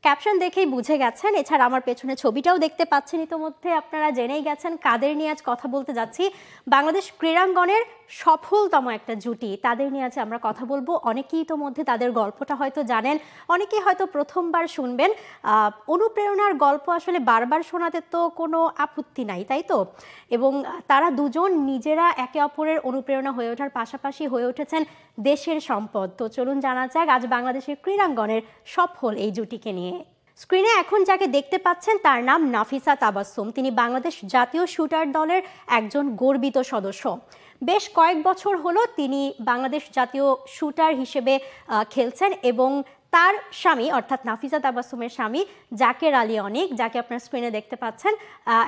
Caption দেখেই বুঝে গেছেন, এছাড়া আমার পেছনে ছবিটাও দেখতে পাচ্ছেন, ইতোমধ্যে আপনারা জেনেই গেছেন কাদের নিয়ে আজ কথা বলতে যাচ্ছি। বাংলাদেশ ক্রীড়াঙ্গনের সফলতম একটা জুটি, তাদের নিয়ে আজ আমরা কথা বলবো। অনেকেই ইতোমধ্যে তাদের গল্পটা হয়তো জানেন, অনেকেই হয়তো প্রথমবার শুনবেন। অনুপ্রেরণার গল্প আসলে বারবার শোনাতে তো কোনো আপত্তি নাই, তাই তো? এবং তারা দুজন নিজেরা একে অপরের অনুপ্রেরণা হয়ে ওঠার পাশাপাশি হয়ে উঠেছেন দেশের সম্পদ। তো চলুন জানা যাক আজ বাংলাদেশের ক্রীড়াঙ্গনের সফল এই জুটিকে নিয়ে। স্ক্রিনে এখন যাকে দেখতে পাচ্ছেন তার নাম নাফিসা তাবাসসুম। তিনি বাংলাদেশ জাতীয় শুটার দলের একজন গর্বিত সদস্য। বেশ কয়েক বছর হলো তিনি বাংলাদেশ জাতীয় শুটার হিসেবে খেলছেন এবং তার স্বামী অর্থাৎ নাফিসা তাবাসসুমের স্বামী জাকের আলী অনিক, যাকে আপনার স্ক্রিনে দেখতে পাচ্ছেন,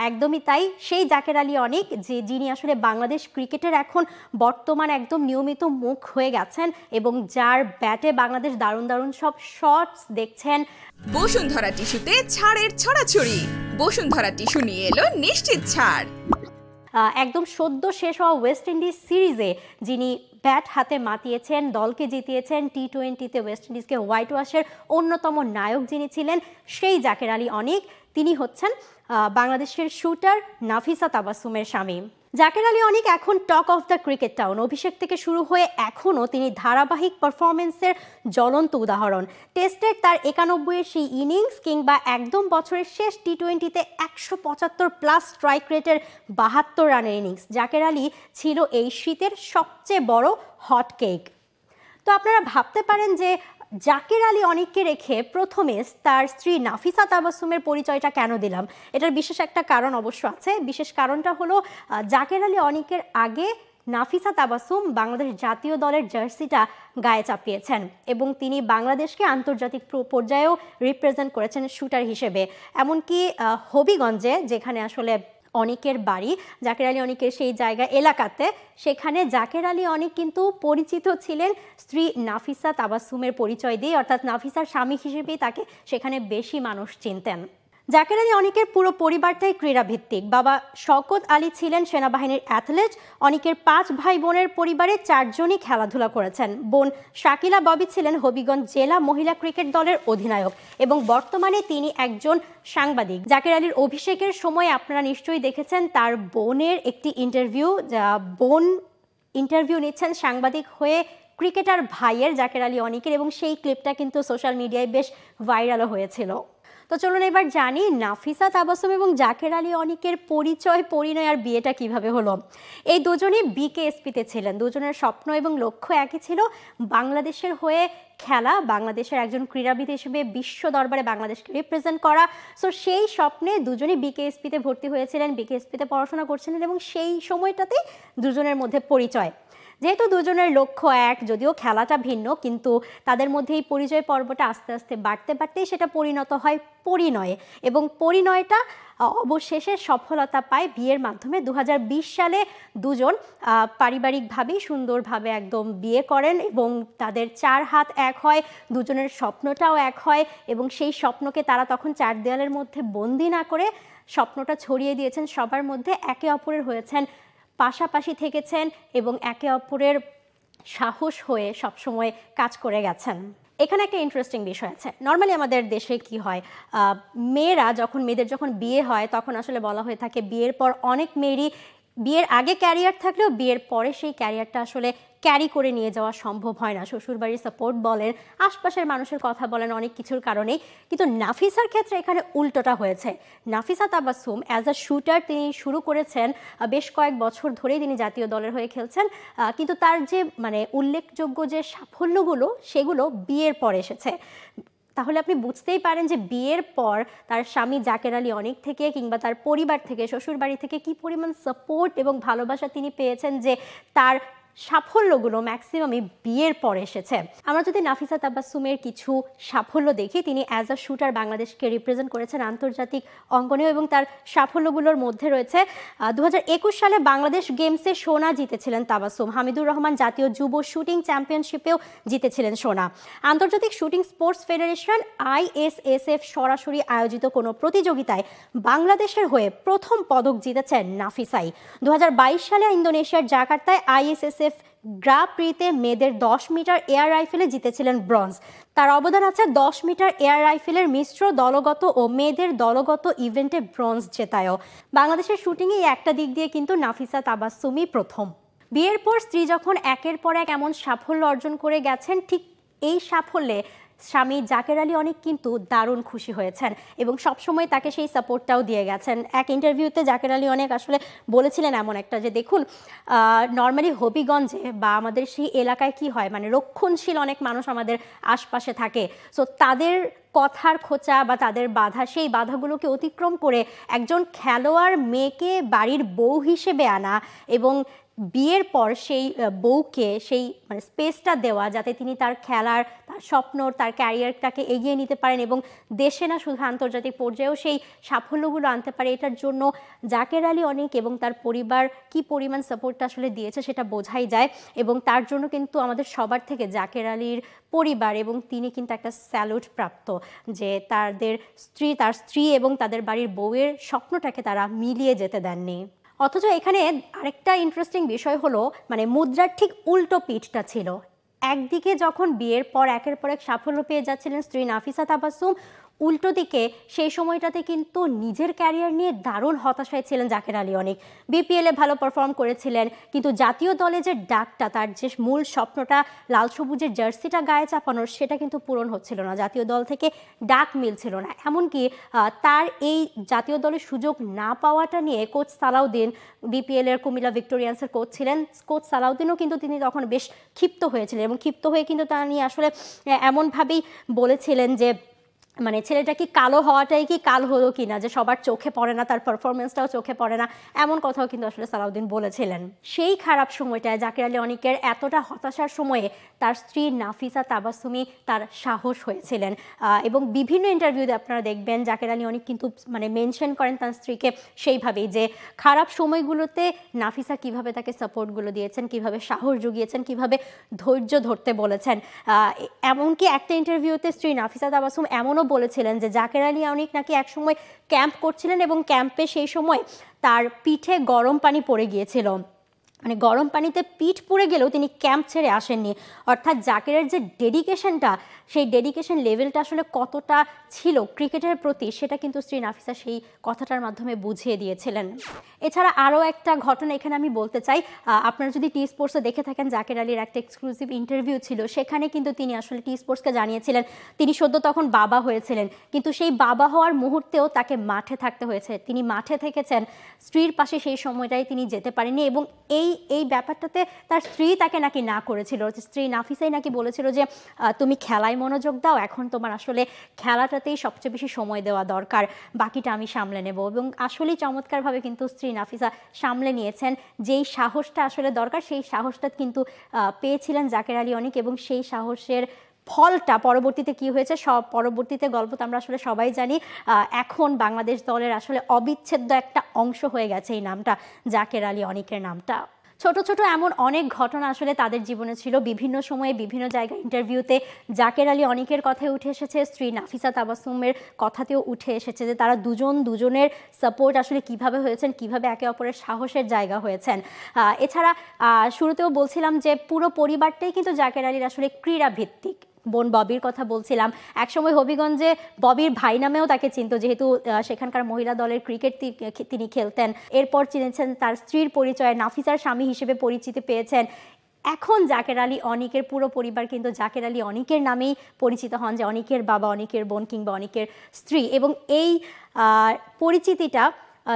একদমই তাই, সেই জাকের আলী অনিক যিনি আসলে বাংলাদেশ ক্রিকেটের এখন বর্তমান একদম নিয়মিত মুখ হয়ে গেছেন এবং যার ব্যাটে বাংলাদেশ দারুণ দারুণ সব শটস দেখছেন। বসুন্ধরা টিস্যুতে ছাড়ের ছড়াছড়ি। বসুন্ধরা টিস্যু নিয়ে এলো নিশ্চিত ছাড়। একদম সদ্য শেষ হওয়া ওয়েস্ট ইন্ডিজ সিরিজে যিনি ব্যাট হাতে মাতিয়েছেন, দলকে জিতিয়েছেন, টি-20তে ওয়েস্ট ইন্ডিজকে হোয়াইট ওয়াশের অন্যতম নায়ক যিনি ছিলেন, সেই জাকের আলী অনিক, তিনি হচ্ছেন বাংলাদেশের শুটার নাফিসা তাবাসসুমের স্বামী। জাকের আলী অনিক এখন talk of the cricket town. অভিষেক থেকে শুরু হয়ে এখনও তিনি ধারাবাহিক পারফরমেন্সের জ্বলন্ত উদাহরণ। টেস্টের তার 91-এর সেই ইনিংস কিংবা একদম বছরের শেষ টি-20তে 175+ স্ট্রাইক রেটের 72 রানের ইনিংস, জাকের আলী ছিল এই শীতের সবচেয়ে বড় হট কেক। তো আপনারা ভাবতে পারেন যে জাকের আলী অনিককে রেখে প্রথমে তার স্ত্রী নাফিসা তাবাসসুমের পরিচয়টা কেন দিলাম। এটার বিশেষ একটা কারণ অবশ্য আছে। বিশেষ কারণটা হলো জাকের আলী অনিকের আগে নাফিসা তাবাসসুম বাংলাদেশ জাতীয় দলের জার্সিটা গায়ে চাপিয়েছেন এবং তিনি বাংলাদেশকে আন্তর্জাতিক পর্যায়েও রিপ্রেজেন্ট করেছেন শুটার হিসেবে। এমনকি হবিগঞ্জে, যেখানে আসলে অনিকের বাড়ি, জাকের আলী অনিকের সেই জায়গা এলাকাতে, সেখানে জাকের আলী অনিক কিন্তু পরিচিত ছিলেন স্ত্রী নাফিসা তাবাসসুমের পরিচয় দিয়ে, অর্থাৎ নাফিসার স্বামী হিসেবেই তাকে সেখানে বেশি মানুষ চিনতেন। জাকের আলী অনিকের পুরো পরিবারটাই ক্রীড়াভিত্তিক। বাবা শওকত আলী ছিলেন সেনাবাহিনীর অ্যাথলেট। অনিকের 5 ভাই বোনের পরিবারে 4 জনই খেলাধুলা করেছেন। বোন শাকিলা ববি ছিলেন হবিগঞ্জ জেলা মহিলা ক্রিকেট দলের অধিনায়ক এবং বর্তমানে তিনি একজন সাংবাদিক। জাকের আলীর অভিষেকের সময় আপনারা নিশ্চয়ই দেখেছেন তার বোনের একটি ইন্টারভিউ, বোন ইন্টারভিউ নিচ্ছেন সাংবাদিক হয়ে ক্রিকেটার ভাইয়ের জাকের আলী অনিকের, এবং সেই ক্লিপটা কিন্তু সোশ্যাল মিডিয়ায় বেশ ভাইরালও হয়েছিল। তো চলুন এবার জানি নাফিসা তাবাসসুম এবং জাকের আলী অনিকের পরিচয়, পরিণয় আর বিয়েটা কিভাবে হলো। এই দুজনই বিকেএসপিতে ছিলেন। দুজনের স্বপ্ন এবং লক্ষ্য একই ছিল, বাংলাদেশের হয়ে খেলা, বাংলাদেশের একজন ক্রীড়াবিদ হিসেবে বিশ্ব দরবারে বাংলাদেশকে রিপ্রেজেন্ট করা। সো সেই স্বপ্নে দুজনই বিকেএসপিতে ভর্তি হয়েছিলেন, বিকেএসপিতে পড়াশোনা করছিলেন এবং সেই সময়টাতেই দুজনের মধ্যে পরিচয়। যেহেতু দুজনের লক্ষ্য এক, যদিও খেলাটা ভিন্ন, কিন্তু তাদের মধ্যে এই পরিচয় পর্বটা আস্তে আস্তে বাড়তে বাড়তেই সেটা পরিণত হয় পরিণয়ে এবং পরিণয়টা অবশেষে সফলতা পায় বিয়ের মাধ্যমে। 2020 সালে দুজন পারিবারিকভাবেই সুন্দরভাবে একদম বিয়ে করেন এবং তাদের 4 হাত এক হয়, দুজনের স্বপ্নটাও এক হয় এবং সেই স্বপ্নকে তারা তখন 4 দেয়ালের মধ্যে বন্দি না করে স্বপ্নটা ছড়িয়ে দিয়েছেন সবার মধ্যে, একে অপরের হয়েছেন, পাশাপাশি থেকেছেন এবং একে অপরের সাহস হয়ে সবসময় কাজ করে গেছেন। এখানে একটা ইন্টারেস্টিং বিষয় আছে। নর্মালি আমাদের দেশে কি হয়, মেয়েদের যখন বিয়ে হয় তখন আসলে বলা হয়ে থাকে বিয়ের পর অনেক মেয়েরই বিয়ের আগে ক্যারিয়ার থাকলেও বিয়ের পরে সেই ক্যারিয়ারটা আসলে ক্যারি করে নিয়ে যাওয়া সম্ভব হয় না। শ্বশুরবাড়ির সাপোর্ট বলেন, আশপাশের মানুষের কথা বলেন, অনেক কিছুর কারণেই। কিন্তু নাফিসার ক্ষেত্রে এখানে উল্টোটা হয়েছে। Nafisa Tabassum as a shooter তিনি শুরু করেছেন, বেশ কয়েক বছর ধরেই তিনি জাতীয় দলের হয়ে খেলছেন, কিন্তু তার যে উল্লেখযোগ্য যে সাফল্যগুলো সেগুলো বিয়ের পর এসেছে। তাহলে আপনি বুঝতেই পারেন যে বিয়ের পর তার স্বামী জাকের আলী অনিক থেকে কিংবা তার পরিবার থেকে, শ্বশুরবাড়ি থেকে কি পরিমাণ সাপোর্ট এবং ভালোবাসা তিনি পেয়েছেন, যে তার সাফল্যগুলো ম্যাক্সিমামই বিয়ের পর এসেছে। আমরা যদি নাফিসা তাবাসসুমের কিছু সাফল্য দেখি, তিনি অ্যাজ আ শুটার বাংলাদেশকে রিপ্রেজেন্ট করেছেন আন্তর্জাতিক অঙ্গনেও এবং তার সাফল্যগুলোর মধ্যে রয়েছে 2021 সালে বাংলাদেশ গেমসে সোনা জিতেছিলেন তাবাসসুম। হামিদুর রহমান জাতীয় যুব শুটিং চ্যাম্পিয়নশিপেও জিতেছিলেন সোনা। আন্তর্জাতিক শুটিং স্পোর্টস ফেডারেশন ISSF সরাসরি আয়োজিত কোনো প্রতিযোগিতায় বাংলাদেশের হয়ে প্রথম পদক জিতেছেন নাফিসাই। 2022 সালে ইন্দোনেশিয়ার জাকার্তায় ISSF গ্রা প্রিতে মেয়েদের 10 মিটার এয়ার রাইফেলে জিতেছিলেন ব্রোঞ্জ। তার অবদান আছে 10 মিটার এয়ার রাইফেলের মিশ্র দলগত ও মেয়েদের দলগত ইভেন্টে ব্রোঞ্জ জেতায়ও। বাংলাদেশের শুটিংয়ে একটা দিক দিয়ে কিন্তু নাফিসা তাবাসসুমই প্রথম। বিয়ের পর স্ত্রী যখন একের পর এক এমন সাফল্য অর্জন করে গেছেন, ঠিক এই সাফল্যে স্বামী জাকের আলী অনেক কিন্তু দারুণ খুশি হয়েছেন এবং সবসময় তাকে সেই সাপোর্টটাও দিয়ে গেছেন। এক ইন্টারভিউতে জাকের আলী অনেক আসলে বলেছিলেন এমন একটা, যে দেখুন নর্মালি হবিগঞ্জে বা আমাদের সেই এলাকায় কি হয়, মানে রক্ষণশীল অনেক মানুষ আমাদের আশপাশে থাকে, সো তাদের কথার খোঁচা বা তাদের বাধা, সেই বাধাগুলোকে অতিক্রম করে একজন খেলোয়াড় মেয়েকে বাড়ির বউ হিসেবে আনা এবং বিয়ের পর সেই বউকে সেই মানে স্পেসটা দেওয়া যাতে তিনি তার খেলার, তার স্বপ্ন, তার ক্যারিয়ারটাকে এগিয়ে নিতে পারেন এবং দেশে না শুধু আন্তর্জাতিক পর্যায়েও সেই সাফল্যগুলো আনতে পারে, এটার জন্য জাকের আলী অনেক এবং তার পরিবার কি পরিমাণ সাপোর্টটা আসলে দিয়েছে সেটা বোঝাই যায়। এবং তার জন্য কিন্তু আমাদের সবার থেকে জাকের আলীর পরিবার এবং তিনি কিন্তু একটা স্যালুট প্রাপ্ত, যে তার স্ত্রী এবং তাদের বাড়ির বউয়ের স্বপ্নটাকে তারা মিলিয়ে যেতে দেননি। অথচ এখানে আরেকটা ইন্টারেস্টিং বিষয় হলো, মানে মুদ্রার ঠিক উল্টো পিঠটা ছিল। একদিকে যখন বিয়ের পর একের পর এক সাফল্য পেয়ে যাচ্ছিলেন স্ত্রী নাফিসা তাবাসসুম, উল্টো দিকে সেই সময়টাতে কিন্তু নিজের ক্যারিয়ার নিয়ে দারুণ হতাশায় ছিলেন জাকের আলী অনেক। বিপিএলে ভালো পারফর্ম করেছিলেন, কিন্তু জাতীয় দলে যে ডাকটা, তার যে মূল স্বপ্নটা লাল সবুজের জার্সিটা গায়ে চাপানোর, সেটা কিন্তু পূরণ হচ্ছিল না। জাতীয় দল থেকে ডাক মিলছিল না। এমনকি তার এই জাতীয় দলের সুযোগ না পাওয়াটা নিয়ে কোচ সালাউদ্দিন, বিপিএলের কুমিল্লা ভিক্টোরিয়ান্সের কোচ ছিলেন, কোচ সালাউদ্দিনও কিন্তু তিনি তখন বেশ ক্ষিপ্ত হয়েছিলেন এবং ক্ষিপ্ত হয়ে কিন্তু তা নিয়ে আসলে এমনভাবেই বলেছিলেন যে মানে ছেলেটা কি কালো হওয়াটাই কি কাল হলো কি না, যে সবার চোখে পড়ে না, তার পারফরমেন্সটাও চোখে পড়ে না, এমন কথাও কিন্তু আসলে সালাউদ্দিন বলেছিলেন। সেই খারাপ সময়টায় জাকের আলী অনেকের এতটা হতাশার সময়ে তার স্ত্রী নাফিসা তাবাসসুমি তার সাহস হয়েছিলেন এবং বিভিন্ন ইন্টারভিউতে আপনারা দেখবেন জাকের আলী অনেক কিন্তু মানে মেনশন করেন তার স্ত্রীকে সেইভাবেই, যে খারাপ সময়গুলোতে নাফিসা কিভাবে তাকে সাপোর্টগুলো দিয়েছেন, কিভাবে সাহস জুগিয়েছেন, কিভাবে ধৈর্য ধরতে বলেছেন। এমনকি একটা ইন্টারভিউতে স্ত্রী নাফিসা তাবাসসুম এমনও বলেছিলেন যে জাকের আলী অনেক নাকি একসময় ক্যাম্প করছিলেন এবং ক্যাম্পে সেই সময় তার পিঠে গরম পানি পড়ে গিয়েছিল, মানে গরম পানিতে পিঠ পুড়ে গেলেও তিনি ক্যাম্প ছেড়ে আসেননি। অর্থাৎ জাকেরের যে ডেডিকেশনটা, সেই ডেডিকেশন লেভেলটা আসলে কতটা ছিল ক্রিকেটের প্রতি, সেটা কিন্তু স্ত্রী নাফিসা সেই কথাটার মাধ্যমে বুঝিয়ে দিয়েছিলেন। এছাড়া আরও একটা ঘটনা এখানে আমি বলতে চাই, আপনারা যদি টি স্পোর্টসে দেখে থাকেন, জাকের আলীর একটা এক্সক্লুসিভ ইন্টারভিউ ছিল, সেখানে কিন্তু তিনি আসলে টি স্পোর্টসকে জানিয়েছিলেন তিনি সদ্য তখন বাবা হয়েছিলেন, কিন্তু সেই বাবা হওয়ার মুহূর্তেও তাকে মাঠে থাকতে হয়েছে, তিনি মাঠে থেকেছেন, স্ত্রীর পাশে সেই সময়টাই তিনি যেতে পারেননি এবং এই ব্যাপারটাতে তার স্ত্রী তাকে নাকি না করেছিল, স্ত্রী নাফিসাই নাকি বলেছিল যে তুমি খেলায় মনোযোগ দাও, এখন তোমার আসলে খেলাটাতেই সবচেয়ে বেশি সময় দেওয়া দরকার, বাকিটা আমি সামলে নেব। এবং আসলেই চমৎকারভাবে কিন্তু স্ত্রী নাফিসা সামলে নিয়েছেন। যেই সাহসটা আসলে দরকার, সেই সাহসটা কিন্তু পেয়েছিলেন জাকের আলী অনেক এবং সেই সাহসের ফলটা পরবর্তীতে কি হয়েছে, পরবর্তীতে গল্প তো আমরা আসলে সবাই জানি। এখন বাংলাদেশ দলের আসলে অবিচ্ছেদ্য একটা অংশ হয়ে গেছে এই নামটা, জাকের আলী অনেকের নামটা। ছোট ছোট এমন অনেক ঘটনা আসলে তাদের জীবনে ছিল। বিভিন্ন সময়ে বিভিন্ন জায়গায় ইন্টারভিউতে জাকের আলী অনেকের কথাই উঠে এসেছে, স্ত্রী নাফিসা তাবাসসুমের কথাতেও উঠে এসেছে যে তারা দুজনের সাপোর্ট আসলে কিভাবে হয়েছেন, কিভাবে একে অপরের সাহসের জায়গা হয়েছেন। এছাড়া শুরুতেও বলছিলাম যে পুরো পরিবারটাই কিন্তু জাকের আলীর আসলে ক্রীড়া ভিত্তিক। বোন ববির কথা বলছিলাম, একসময় হবিগঞ্জে ববির ভাই নামেও তাকে চিনত, যেহেতু সেখানকার মহিলা দলের ক্রিকেট তিনি খেলতেন। এরপর চিনেছেন তার স্ত্রীর পরিচয়ে, নাফিসার স্বামী হিসেবে পরিচিতি পেয়েছেন। এখন জাকের আলী অনেকের পুরো পরিবার কিন্তু জাকের আলী অনেকের নামেই পরিচিত হন, যে অনেকের বাবা, অনেকের বোন কিংবা অনেকের স্ত্রী। এবং এই পরিচিতিটা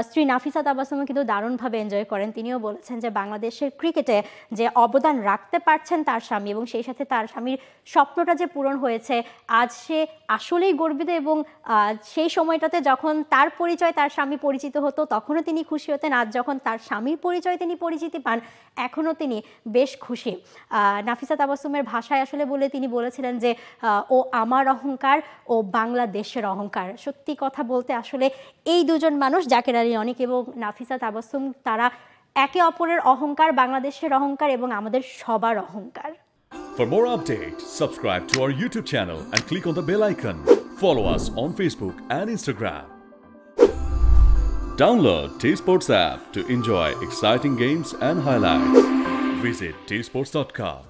স্ত্রী নাফিসা তাবাসসুম কিন্তু দারুণভাবে এনজয় করেন। তিনিও বলেছেন যে বাংলাদেশের ক্রিকেটে যে অবদান রাখতে পারছেন তার স্বামী এবং সেই সাথে তার স্বামীর স্বপ্নটা যে পূরণ হয়েছে, আজ সে আসলেই গর্বিত। এবং সেই সময়টাতে যখন তার পরিচয় তার স্বামী পরিচিত হতো তখনও তিনি খুশি হতেন, আজ যখন তার স্বামীর পরিচয় তিনি পরিচিতি পান এখনও তিনি বেশ খুশি। নাফিসা তাবাসসুমের ভাষায় আসলে তিনি বলেছিলেন যে ও আমার অহংকার, ও বাংলাদেশের অহংকার। সত্যি কথা বলতে আসলে এই দুজন মানুষ, জাকের আলী অনেক এবং নাফিসা তাবাসসুম, তারা একে অপরের অহংকার, বাংলাদেশের অহংকার এবং আমাদের সবার অহংকার। For more updates, subscribe to our YouTube channel and click on the bell icon. Follow us on Facebook and Instagram. Download T Sports app to enjoy exciting games and highlights. Visit tsports.com.